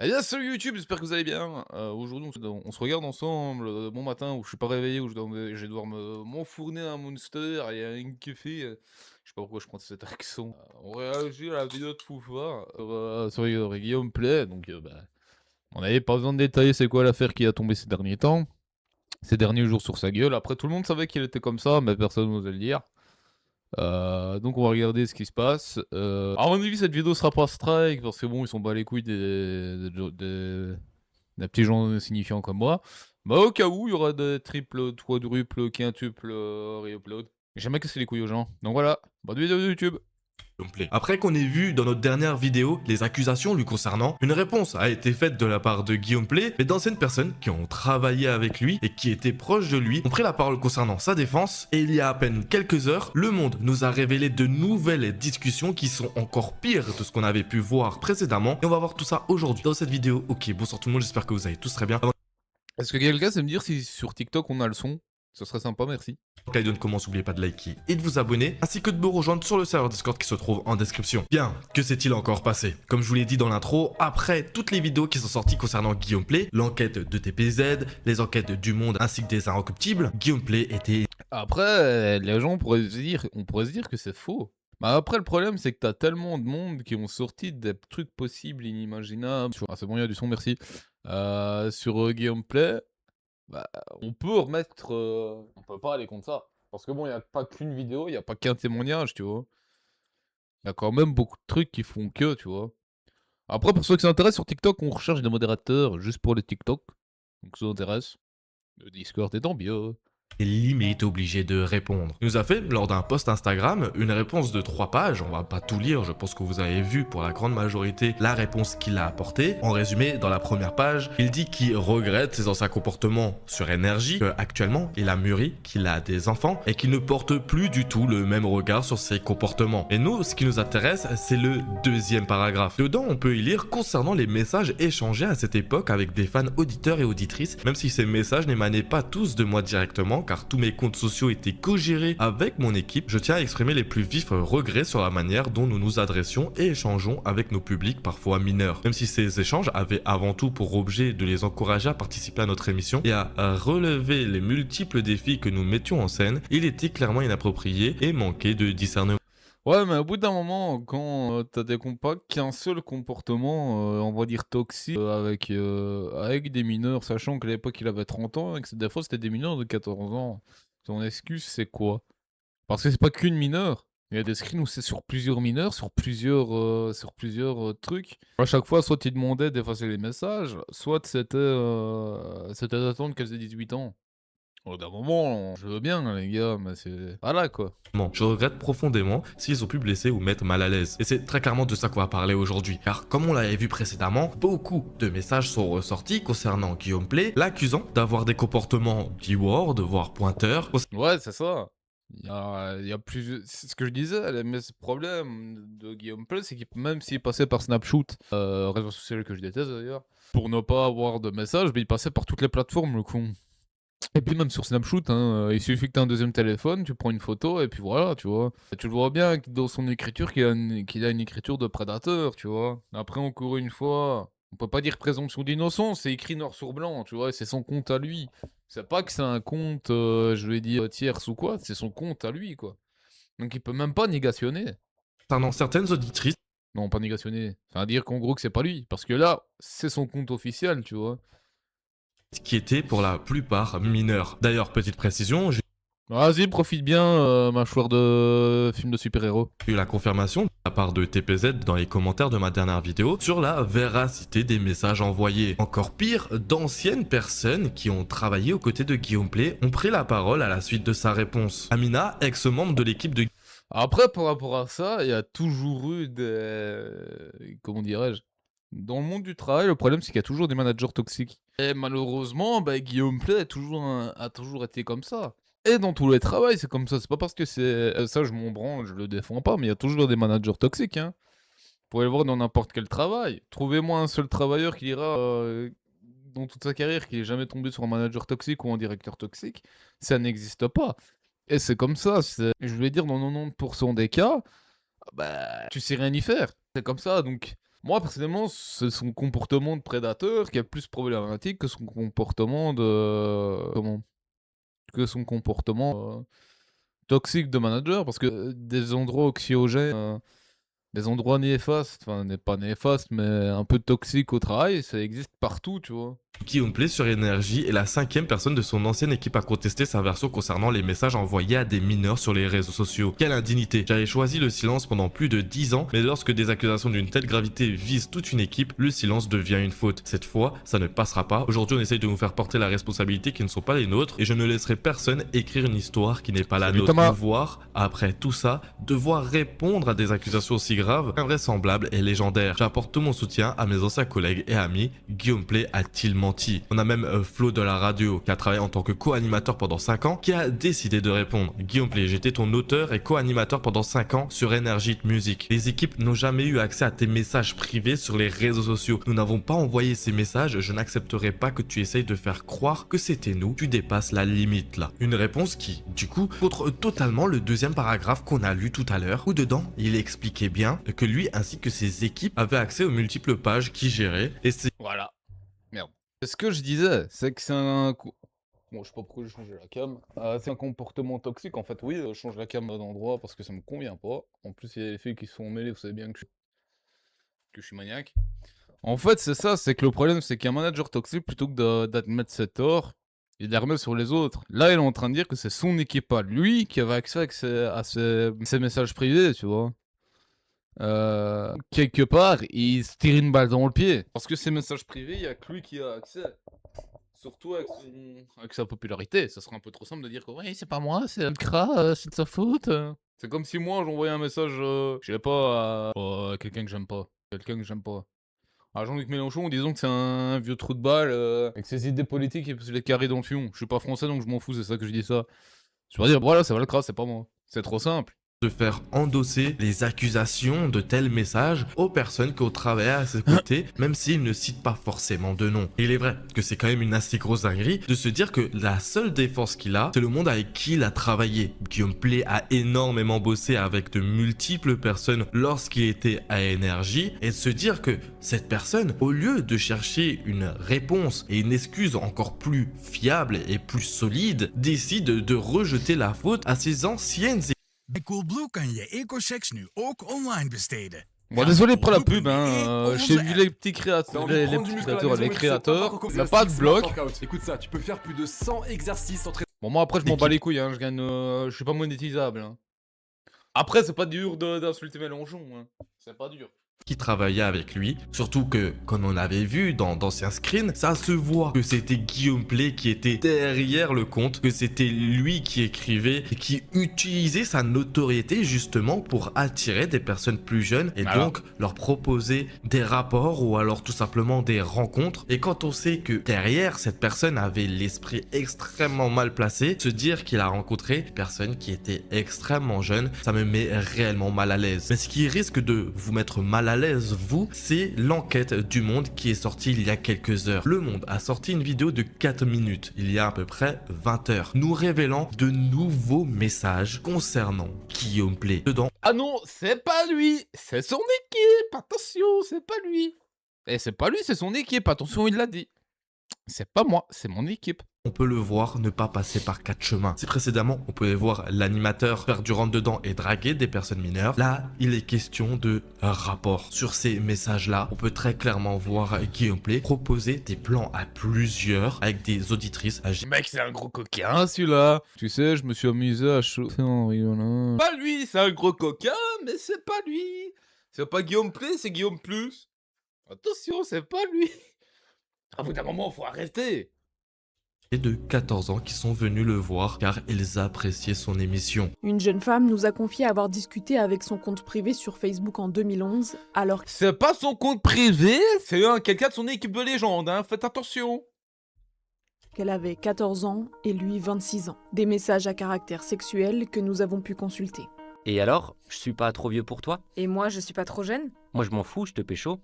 Eh bien, salut YouTube, j'espère que vous allez bien. Aujourd'hui, on se regarde ensemble, bon matin où je suis pas réveillé, où je vais devoir m'enfourner un Monster et un café. Je sais pas pourquoi je prends cet accent. On réagit à la vidéo de Foufa sur Guillaume Play. Donc, on n'avait pas besoin de détailler c'est quoi l'affaire qui a tombé ces derniers temps, ces derniers jours sur sa gueule. Après, tout le monde savait qu'il était comme ça, mais personne n'osait le dire. Donc on va regarder ce qui se passe. À mon avis, cette vidéo sera pas strike parce que bon, ils sont bas les couilles des petits gens insignifiants comme moi. Bah au cas où, il y aura des triples, quadruples, quintuples, re-upload. J'ai jamais cassé les couilles aux gens. Donc voilà, bonne vidéo de YouTube. Gameplay. Après qu'on ait vu dans notre dernière vidéo les accusations lui concernant, une réponse a été faite de la part de Guillaume Play, mais d'anciennes personnes qui ont travaillé avec lui et qui étaient proches de lui ont pris la parole concernant sa défense, et il y a à peine quelques heures, Le Monde nous a révélé de nouvelles discussions qui sont encore pires de ce qu'on avait pu voir précédemment, et on va voir tout ça aujourd'hui dans cette vidéo. Ok, bonsoir tout le monde, j'espère que vous allez tous très bien. Est-ce que quelqu'un sait me dire si sur TikTok on a le son? Ce serait sympa, merci. Kaidon commence, n'oubliez pas de liker et de vous abonner, ainsi que de me rejoindre sur le serveur Discord qui se trouve en description. Bien, que s'est-il encore passé? Comme je vous l'ai dit dans l'intro, après toutes les vidéos qui sont sorties concernant Guillaume Play, l'enquête de TPZ, les enquêtes du Monde ainsi que des Inrecuptibles, Guillaume Play était... Après, les gens on pourrait se dire que c'est faux. Bah après, le problème, c'est que t'as tellement de monde qui ont sorti des trucs possibles, inimaginables. Ah, c'est bon, il y a du son, merci. Sur Guillaume Play, bah, on peut remettre. On peut pas aller contre ça. Parce que bon, il n'y a pas qu'une vidéo, il n'y a pas qu'un témoignage, tu vois. Il y a quand même beaucoup de trucs qui font que, tu vois. Après, pour ceux qui s'intéressent sur TikTok, on recherche des modérateurs juste pour les TikTok. Donc, ça intéresse. Le Discord est en bio. limite obligé de répondre. Il nous a fait, lors d'un post Instagram, une réponse de 3 pages. On va pas tout lire, je pense que vous avez vu pour la grande majorité la réponse qu'il a apportée. En résumé, dans la première page, il dit qu'il regrette ses anciens comportements sur énergie, qu'actuellement il a mûri, qu'il a des enfants et qu'il ne porte plus du tout le même regard sur ses comportements. Et nous, ce qui nous intéresse, c'est le deuxième paragraphe. Dedans, on peut y lire concernant les messages échangés à cette époque avec des fans auditeurs et auditrices, même si ces messages n'émanaient pas tous de moi directement, car tous mes comptes sociaux étaient co-gérés avec mon équipe, je tiens à exprimer les plus vifs regrets sur la manière dont nous nous adressions et échangeons avec nos publics parfois mineurs. Même si ces échanges avaient avant tout pour objet de les encourager à participer à notre émission et à relever les multiples défis que nous mettions en scène, il était clairement inapproprié et manquait de discernement. Ouais, mais au bout d'un moment, quand t'as des compas qu'un seul comportement, on va dire toxique, avec des mineurs, sachant qu'à l'époque il avait 30 ans et que des fois c'était des mineurs de 14 ans. Ton excuse, c'est quoi? Parce que c'est pas qu'une mineure. Il y a des screens où c'est sur plusieurs mineurs, sur plusieurs trucs. À chaque fois, soit ils demandaient d'effacer les messages, soit c'était d'attendre qu'elles aient 18 ans. Au bout d'un moment, je veux bien, les gars, mais c'est. Voilà quoi. Je regrette profondément s'ils ont pu blesser ou mettre mal à l'aise. Et c'est très clairement de ça qu'on va parler aujourd'hui. Car comme on l'avait vu précédemment, beaucoup de messages sont ressortis concernant Guillaume Play, l'accusant d'avoir des comportements D-word, voire pointeurs. Ouais, c'est ça. Il y a plusieurs. C'est ce que je disais, mais ce problème de Guillaume Play, c'est qu'il même s'il passait par Snapchat, réseau social que je déteste d'ailleurs, pour ne pas avoir de messages, mais il passait par toutes les plateformes, le con. Et puis même sur Snapchat, hein, il suffit que tu aies un deuxième téléphone, tu prends une photo et puis voilà, tu vois. Et tu le vois bien dans son écriture qu'il a une écriture de prédateur, tu vois. Après, encore une fois, on peut pas dire présomption d'innocence, c'est écrit noir sur blanc, tu vois, et c'est son compte à lui. C'est pas que c'est un compte, je vais dire, tierce ou quoi, c'est son compte à lui, quoi. Donc il peut même pas négationner. Concernant certaines auditrices Non, pas négationner. Enfin, dire qu'en gros que c'est pas lui. Parce que là, c'est son compte officiel, tu vois. qui étaient pour la plupart mineurs. D'ailleurs, petite précision, j'ai Vas-y, profite bien, mâchoire de film de super-héros. eu la confirmation de la part de TPZ dans les commentaires de ma dernière vidéo sur la véracité des messages envoyés. Encore pire, d'anciennes personnes qui ont travaillé aux côtés de Guillaume Play ont pris la parole à la suite de sa réponse. Amina, ex-membre de l'équipe de Après, par rapport à ça, il y a toujours eu des... Comment dirais-je? Dans le monde du travail, le problème, c'est qu'il y a toujours des managers toxiques. Et malheureusement, bah, Guillaume Play a toujours été comme ça. Et dans tous les travails, c'est comme ça. C'est pas parce que c'est... Ça, je m'en branle, je le défends pas, mais il y a toujours des managers toxiques, hein. Vous pouvez le voir dans n'importe quel travail. Trouvez-moi un seul travailleur qui dira, dans toute sa carrière, qu'il est jamais tombé sur un manager toxique ou un directeur toxique. Ça n'existe pas. Et c'est comme ça, je vais dire dans 90% des cas, bah, tu sais rien y faire. C'est comme ça, donc Moi, personnellement, c'est son comportement de prédateur qui est plus problématique que son comportement de comment? Que son comportement, toxique de manager parce que, des endroits anxiogènes, des endroits néfastes, enfin, n'est pas néfastes, mais un peu toxiques au travail, ça existe partout, tu vois? Guillaume Play sur Énergie est la 5e personne de son ancienne équipe à contester sa version concernant les messages envoyés à des mineurs sur les réseaux sociaux. Quelle indignité! J'avais choisi le silence pendant plus de 10 ans, mais lorsque des accusations d'une telle gravité visent toute une équipe, le silence devient une faute. Cette fois, ça ne passera pas. Aujourd'hui, on essaye de nous faire porter la responsabilité qui ne sont pas les nôtres, et je ne laisserai personne écrire une histoire qui n'est pas la Salut nôtre. Thomas. Nous voir, après tout ça, devoir répondre à des accusations aussi graves, invraisemblable et légendaire. J'apporte tout mon soutien à mes anciens collègues et amis. Guillaume Play a-t-il menti? On a même Flo de la radio, qui a travaillé en tant que co-animateur pendant 5 ans, qui a décidé de répondre. Guillaume Play, j'étais ton auteur et co-animateur pendant 5 ans sur Energy Music. Les équipes n'ont jamais eu accès à tes messages privés sur les réseaux sociaux. Nous n'avons pas envoyé ces messages, je n'accepterai pas que tu essayes de faire croire que c'était nous. Tu dépasses la limite là. Une réponse qui, du coup, contre totalement le deuxième paragraphe qu'on a lu tout à l'heure, où dedans, il expliquait bien que lui ainsi que ses équipes avaient accès aux multiples pages qu'il gérait, et c'est Voilà. Merde. Ce que je disais, c'est que c'est un bon, je sais pas pourquoi j'ai changé la cam. C'est un comportement toxique, en fait, oui, je change la cam d'endroit parce que ça me convient pas. En plus, il y a les filles qui se sont mêlées, vous savez bien que je suis maniaque. En fait, c'est ça, c'est que le problème, c'est qu'un manager toxique, plutôt que d'admettre ses torts, il les remet sur les autres. Là, il est en train de dire que c'est son équipe à lui qui avait accès à ses messages privés, tu vois. Quelque part, il se tire une balle dans le pied. Parce que ces messages privés, il y a que lui qui a accès. Surtout avec sa popularité. Ça serait un peu trop simple de dire que ouais, c'est pas moi, c'est Alcra, c'est de sa faute. C'est comme si moi, j'envoyais un message, je sais pas, à quelqu'un que j'aime pas. Quelqu'un que j'aime pas. À Jean-Luc Mélenchon, disons que c'est un vieux trou de balle, avec ses idées politiques et puis les carrés dans le fion. Je suis pas français donc je m'en fous, c'est ça que je dis ça. Je vais dire, voilà, c'est Valkras, c'est pas moi. C'est trop simple. de faire endosser les accusations de tels messages aux personnes qui ont travaillé à ses côtés, même s'ils ne citent pas forcément de nom. Et il est vrai que c'est quand même une assez grosse dinguerie de se dire que la seule défense qu'il a, c'est le monde avec qui il a travaillé. Guillaume Play a énormément bossé avec de multiples personnes lorsqu'il était à Énergie, et de se dire que cette personne, au lieu de chercher une réponse et une excuse encore plus fiable et plus solide, décide de rejeter la faute à ses anciennes. Bij Coolblue kan je EcoChex nu ook online besteden. Bon, désolé pour la pub, hein. J'ai vu les petits créateurs, les créateurs. Il n'y a pas de bloc. Écoute ça, tu peux faire plus de 100 exercices en Bon, moi après, je m'en bats les couilles, hein. Je gagne. Je suis pas monétisable. Hein. Après, c'est pas dur d'insulter Mélenchon. Hein. C'est pas dur. Qui travaillait avec lui, surtout que, comme on avait vu dans d'anciens screens, ça se voit que c'était Guillaume Play qui était derrière le compte, que c'était lui qui écrivait et qui utilisait sa notoriété justement pour attirer des personnes plus jeunes et donc leur proposer des rapports ou alors tout simplement des rencontres. Et quand on sait que derrière cette personne avait l'esprit extrêmement mal placé, se dire qu'il a rencontré des personnes qui étaient extrêmement jeunes, ça me met réellement mal à l'aise. Mais ce qui risque de vous mettre mal à l'aise, vous, c'est l'enquête du Monde qui est sortie il y a quelques heures. Le Monde a sorti une vidéo de 4 minutes, il y a à peu près 20 heures, nous révélant de nouveaux messages concernant Guillaume Play. Dedans, Ah non, c'est pas lui, c'est son équipe. Attention, c'est pas lui. Et c'est pas lui, c'est son équipe. Attention, il l'a dit. C'est pas moi, c'est mon équipe. on peut le voir ne pas passer par 4 chemins. Si précédemment, on pouvait voir l'animateur faire du rentre-dedans et draguer des personnes mineures, là, il est question de rapport. Sur ces messages-là, on peut très clairement voir Guillaume Play proposer des plans à plusieurs avec des auditrices âgées. Mec, c'est un gros coquin, celui-là. Tu sais, je me suis amusé à chauffer en rigolant. Pas lui, c'est un gros coquin, mais c'est pas lui. C'est pas Guillaume Play, c'est Guillaume Plus. Attention, c'est pas lui. À bout d'un moment, faut arrêter. De 14 ans qui sont venus le voir car ils appréciaient son émission. Une jeune femme nous a confié avoir discuté avec son compte privé sur Facebook en 2011, alors C'est pas son compte privé, c'est quelqu'un de son équipe de légende, hein, faites attention. qu'elle avait 14 ans et lui 26 ans. Des messages à caractère sexuel que nous avons pu consulter. Et alors, je suis pas trop vieux pour toi? Et moi, je suis pas trop jeune? Moi je m'en fous, je te pécho.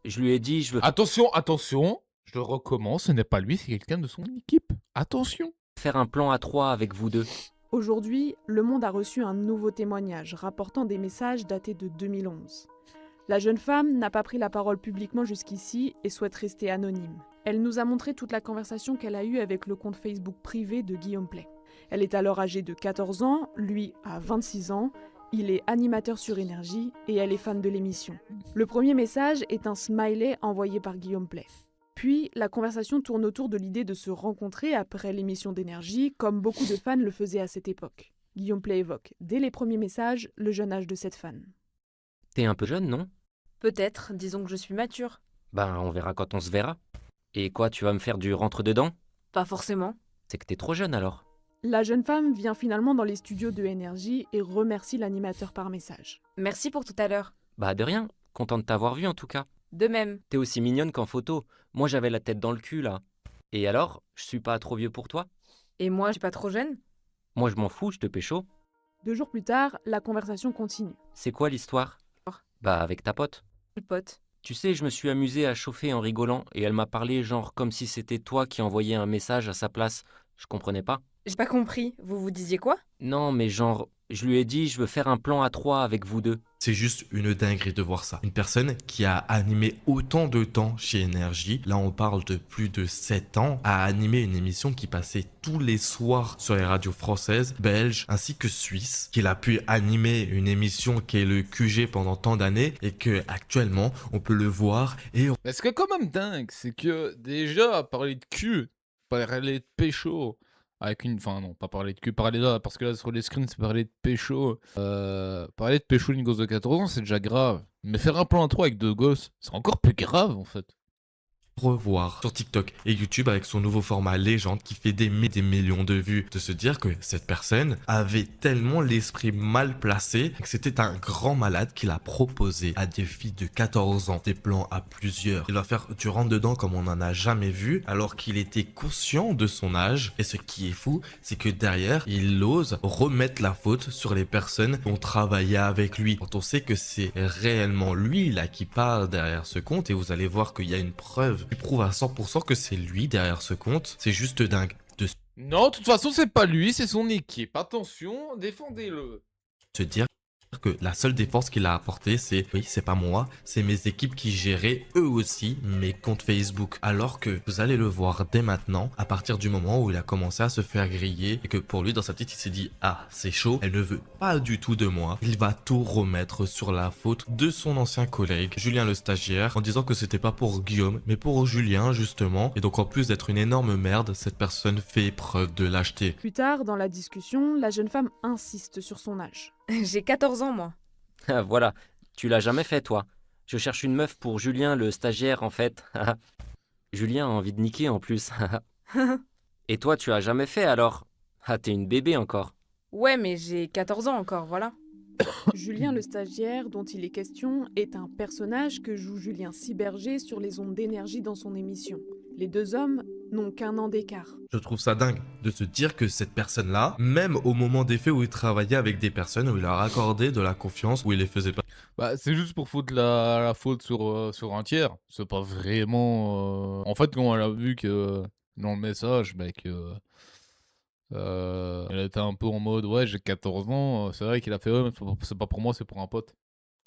Je lui ai dit, je veux Attention, attention, je recommence, ce n'est pas lui, c'est quelqu'un de son équipe. Attention. faire un plan à 3 avec vous deux. Aujourd'hui, Le Monde a reçu un nouveau témoignage rapportant des messages datés de 2011. La jeune femme n'a pas pris la parole publiquement jusqu'ici et souhaite rester anonyme. Elle nous a montré toute la conversation qu'elle a eue avec le compte Facebook privé de Guillaume Play. Elle est alors âgée de 14 ans, lui a 26 ans, il est animateur sur Énergie et elle est fan de l'émission. Le premier message est un smiley envoyé par Guillaume Play. Puis, la conversation tourne autour de l'idée de se rencontrer après l'émission d'Énergie, comme beaucoup de fans le faisaient à cette époque. Guillaume Play évoque, dès les premiers messages, le jeune âge de cette fan. T'es un peu jeune, non? Peut-être, disons que je suis mature. Ben, on verra quand on se verra. Et quoi, tu vas me faire du rentre-dedans? Pas forcément. C'est que t'es trop jeune alors. La jeune femme vient finalement dans les studios de Énergie et remercie l'animateur par message. Merci pour tout à l'heure. Bah de rien, content de t'avoir vu en tout cas. De même. T'es aussi mignonne qu'en photo. Moi j'avais la tête dans le cul là. Et alors, je suis pas trop vieux pour toi? Et moi, je suis pas trop jeune? Moi je m'en fous, je te pécho. 2 jours plus tard, la conversation continue. C'est quoi l'histoire? Bah avec ta pote. Le pote. Tu sais, je me suis amusé à chauffer en rigolant et elle m'a parlé genre comme si c'était toi qui envoyais un message à sa place. Je comprenais pas. J'ai pas compris. Vous vous disiez quoi? Non mais genre, je lui ai dit je veux faire un plan à 3 avec vous deux. C'est juste une dinguerie de voir ça. Une personne qui a animé autant de temps chez Énergie, là on parle de plus de 7 ans, a animé une émission qui passait tous les soirs sur les radios françaises, belges ainsi que suisses, qu'il a pu animer une émission qui est le QG pendant tant d'années et que actuellement on peut le voir et Mais ce qui est quand même dingue, c'est que déjà, parler de cul, parler de pécho, avec une. Enfin, non, pas parler de cul, parler là, parce que là, sur les screens, c'est parler de pécho. Parler de pécho d'une gosse de 14 ans, c'est déjà grave. Mais faire un plan à 3 avec 2 gosses, c'est encore plus grave en fait. revoir sur TikTok et YouTube avec son nouveau format légende qui fait des millions de vues. De se dire que cette personne avait tellement l'esprit mal placé que c'était un grand malade qui l'a proposé à des filles de 14 ans des plans à plusieurs. Il va faire du rentre dedans comme on n'en a jamais vu alors qu'il était conscient de son âge. Et ce qui est fou, c'est que derrière, il ose remettre la faute sur les personnes qui ont travaillé avec lui. Quand on sait que c'est réellement lui là qui parle derrière ce compte et vous allez voir qu'il y a une preuve qui prouve à 100% que c'est lui derrière ce compte, c'est juste dingue de Non, de toute façon, c'est pas lui, c'est son équipe. Attention, défendez-le. se dire que la seule défense qu'il a apportée, c'est oui, c'est pas moi, c'est mes équipes qui géraient eux aussi mes comptes Facebook. Alors que vous allez le voir dès maintenant, à partir du moment où il a commencé à se faire griller et que pour lui, dans sa tête, il s'est dit ah, c'est chaud, elle ne veut pas du tout de moi. Il va tout remettre sur la faute de son ancien collègue, Julien le stagiaire, en disant que c'était pas pour Guillaume, mais pour Julien justement. Et donc en plus d'être une énorme merde, cette personne fait preuve de lâcheté. Plus tard, dans la discussion, la jeune femme insiste sur son âge. J'ai 14 ans, moi. Ah, voilà, tu l'as jamais fait toi. Je cherche une meuf pour Julien le stagiaire en fait. Julien a envie de niquer en plus. Et toi tu as jamais fait alors? Ah t'es une bébé encore. Ouais, mais j'ai 14 ans encore, voilà. Julien le stagiaire dont il est question est un personnage que joue Julien Cyberger sur les ondes d'énergie dans son émission. Les deux hommes n'ont qu'un an d'écart. Je trouve ça dingue de se dire que cette personne-là, même au moment des faits où il travaillait avec des personnes, où il leur accordait de la confiance, où il les faisait pas. Bah, c'est juste pour foutre la faute sur un tiers. C'est pas vraiment. En fait, quand elle a vu que dans le message, bah, que. Elle était un peu en mode ouais, j'ai 14 ans. C'est vrai qu'il a fait ouais, mais c'est pas pour moi, c'est pour un pote.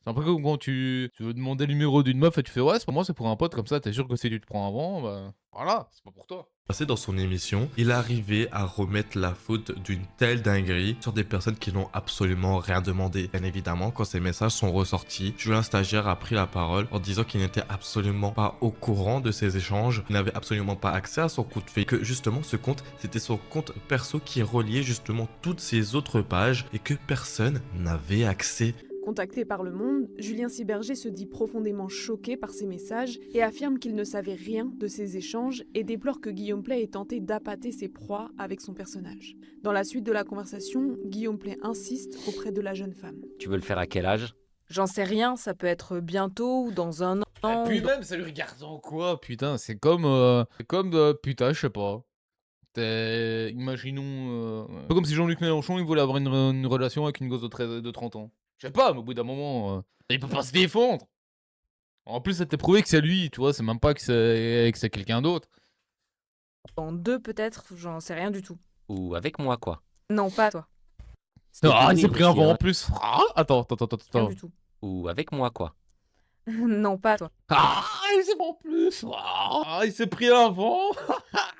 C'est un peu comme quand tu veux demander le numéro d'une meuf et tu fais ouais, c'est pour moi, c'est pour un pote. Comme ça, t'es sûr que si tu te prends avant, bah voilà, c'est pas pour toi. Passé dans son émission, il arrivait à remettre la faute d'une telle dinguerie sur des personnes qui n'ont absolument rien demandé. Bien évidemment, quand ces messages sont ressortis, Julien Stagiaire a pris la parole en disant qu'il n'était absolument pas au courant de ces échanges, qu'il n'avait absolument pas accès à son compte fait, que justement ce compte, c'était son compte perso qui reliait justement toutes ces autres pages et que personne n'avait accès. Contacté par Le Monde, Julien Cyberger se dit profondément choqué par ces messages et affirme qu'il ne savait rien de ces échanges et déplore que Guillaume Play ait tenté d'appâter ses proies avec son personnage. Dans la suite de la conversation, Guillaume Play insiste auprès de la jeune femme. Tu veux le faire à quel âge? J'en sais rien, ça peut être bientôt ou dans un an. Et puis même, ça lui regarde en quoi, putain, c'est comme putain, je sais pas. Imaginons. Un peu comme si Jean-Luc Mélenchon il voulait avoir une relation avec une gosse de 30 ans. Je sais pas, mais au bout d'un moment, il peut pas se défendre. En plus, ça t'est prouvé que c'est lui, tu vois, c'est même pas que c'est quelqu'un d'autre. Dans 2 peut-être, j'en sais rien du tout. Ou avec moi quoi. Non, pas toi. C'était Ah, il Denis s'est pris un aussi, vent hein. en plus. Ah, attends. Rien du tout. Ou avec moi quoi. Non, pas toi. Ah, il s'est pris en plus. Ah, il s'est pris avant. Ah,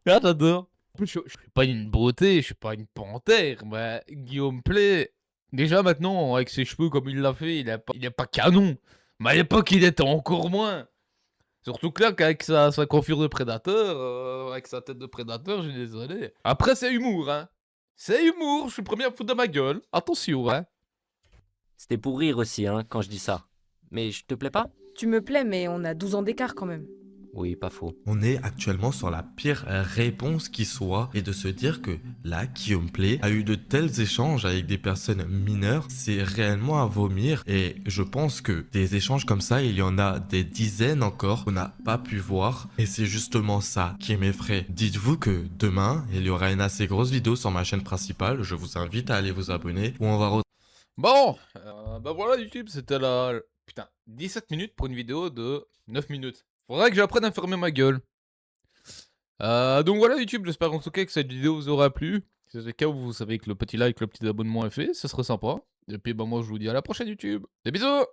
j'adore. En plus, je suis pas une beauté, je suis pas une panthère, mais Guillaume Play, déjà maintenant, avec ses cheveux comme il l'a fait, il est pas canon. Mais à l'époque, il était encore moins. Surtout que là, qu'avec sa coiffure de prédateur, avec sa tête de prédateur, je suis désolé. Après, c'est humour, hein. C'est humour, je suis le premier à me foutre de ma gueule. Attention, hein. C'était pour rire aussi, hein, quand je dis ça. Mais je te plais pas? Tu me plais, mais on a 12 ans d'écart quand même. Oui, pas faux. On est actuellement sur la pire réponse qui soit, et de se dire que là, Guillaume Play a eu de tels échanges avec des personnes mineures, c'est réellement à vomir, et je pense que des échanges comme ça, il y en a des dizaines encore qu'on n'a pas pu voir, et c'est justement ça qui m'effraie. Dites-vous que demain, il y aura une assez grosse vidéo sur ma chaîne principale, je vous invite à aller vous abonner, où on va Bon, bah voilà, YouTube, c'était la... Putain, 17 minutes pour une vidéo de 9 minutes. Faudrait que j'apprenne à fermer ma gueule. Donc voilà, YouTube, j'espère en tout cas que cette vidéo vous aura plu. Si c'est le cas, vous savez que le petit like, le petit abonnement est fait, ce serait sympa. Et puis bah moi, je vous dis à la prochaine, YouTube. Des bisous!